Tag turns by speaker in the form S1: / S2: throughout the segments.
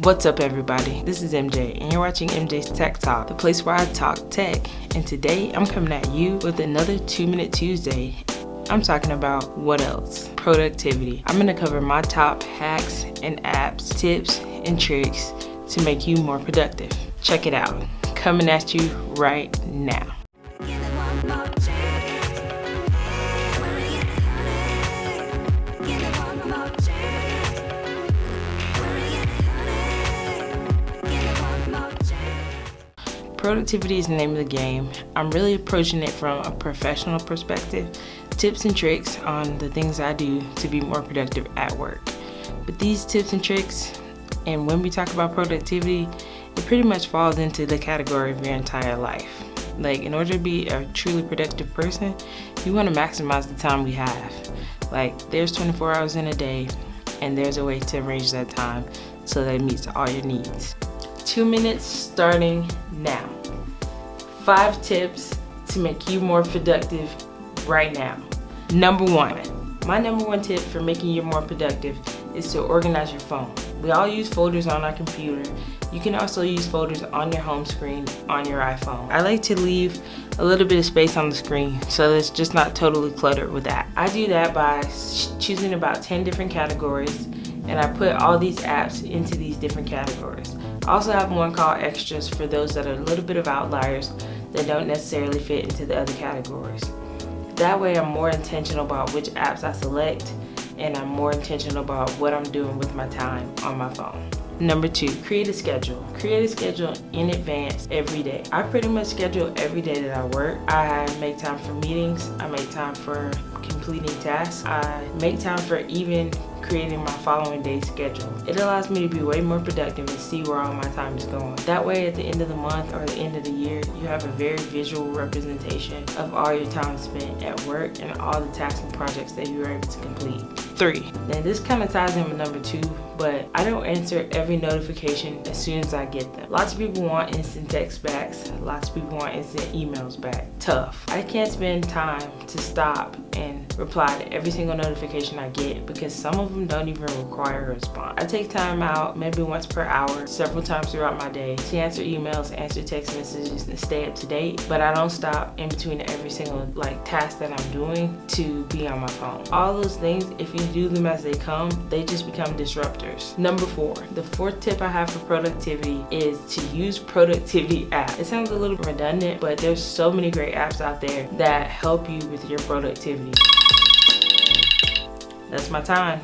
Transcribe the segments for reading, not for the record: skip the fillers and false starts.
S1: What's up everybody, this is MJ and you're watching MJ's Tech Talk, the place where I talk tech. And today I'm coming at you with another 2-Minute Tuesday. I'm talking about what else? Productivity. I'm gonna cover my top hacks and apps, tips and tricks to make you more productive. Check it out, coming at you right now. Productivity is the name of the game. I'm really approaching it from a professional perspective, tips and tricks on the things I do to be more productive at work. But these tips and tricks, and when we talk about productivity, it pretty much falls into the category of your entire life. Like, in order to be a truly productive person, you want to maximize the time we have. Like, there's 24 hours in a day, and there's a way to arrange that time so that it meets all your needs. 2 minutes starting now. 5 tips to make you more productive right now. Number 1. My number 1 tip for making you more productive is to organize your phone. We all use folders on our computer. You can also use folders on your home screen on your iPhone. I like to leave a little bit of space on the screen so that it's just not totally cluttered with that. I do that by choosing about 10 different categories, and I put all these apps into these different categories. I also have one called extras for those that are a little bit of outliers that don't necessarily fit into the other categories. That way I'm more intentional about which apps I select, and I'm more intentional about what I'm doing with my time on my phone. Number 2, create a schedule. Create a schedule in advance every day. I pretty much schedule every day that I work. I make time for meetings. I make time for completing tasks. I make time for even creating my following day's schedule. It allows me to be way more productive and see where all my time is going. That way at the end of the month or the end of the year, you have a very visual representation of all your time spent at work and all the tasks and projects that you were able to complete. 3. Now this kind of ties in with number 2, but I don't answer every notification as soon as I get them. Lots of people want instant text backs. Lots of people want instant emails back. Tough. I can't spend time to stop and reply to every single notification I get because some of them don't even require a response. I take time out maybe once per hour, several times throughout my day to answer emails, answer text messages, and stay up to date, but I don't stop in between every single task that I'm doing to be on my phone. All those things, if you do them as they come, they just become disruptors. Number 4, the 4th tip I have for productivity is to use productivity apps. It sounds a little redundant, but there's so many great apps out there that help you with your productivity. That's my time.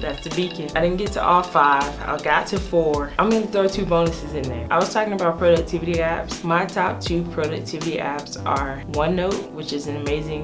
S1: That's the beacon. I didn't get to all 5. I got to 4. I'm gonna throw 2 bonuses in there. I was talking about productivity apps. My top 2 productivity apps are OneNote, which is an amazing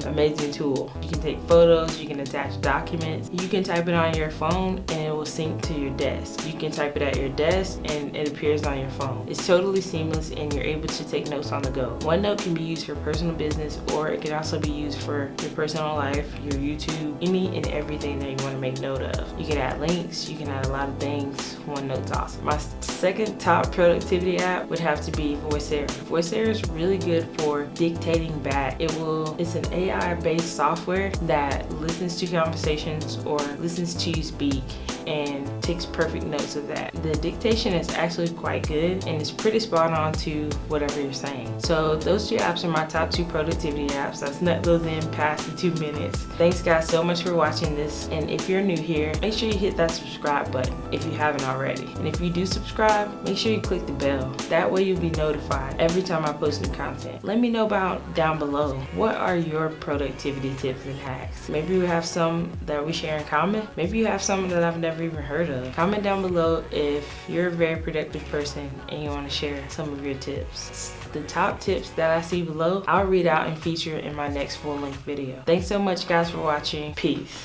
S1: tool. You can take photos, you can attach documents, you can type it on your phone and it will sync to your desk. You can type it at your desk and it appears on your phone. It's totally seamless and you're able to take notes on the go. OneNote can be used for personal business, or it can also be used for your personal life, your YouTube, any and everything that you want to make note of. You can add links, you can add a lot of things. OneNote's awesome. My second top productivity app would have to be Voicera. Voicera is really good for dictating back. It's an AI-based software that listens to conversations or listens to you speak and takes perfect notes of that. The dictation is actually quite good and it's pretty spot on to whatever you're saying. So those 2 apps are my top 2 productivity apps. I snuck those in past the 2 minutes. Thanks guys so much for watching this, and if you're new here, make sure you hit that subscribe button if you haven't already. And if you do subscribe, make sure you click the bell. That way you'll be notified every time I post new content. Let me know about down below. What are your productivity tips and hacks? Maybe you have some that we share in common. Maybe you have some that I've never even heard of. Comment down below if you're a very productive person and you want to share some of your tips. The top tips that I see below, I'll read out and feature in my next full-length video. Thanks so much guys for watching. Peace.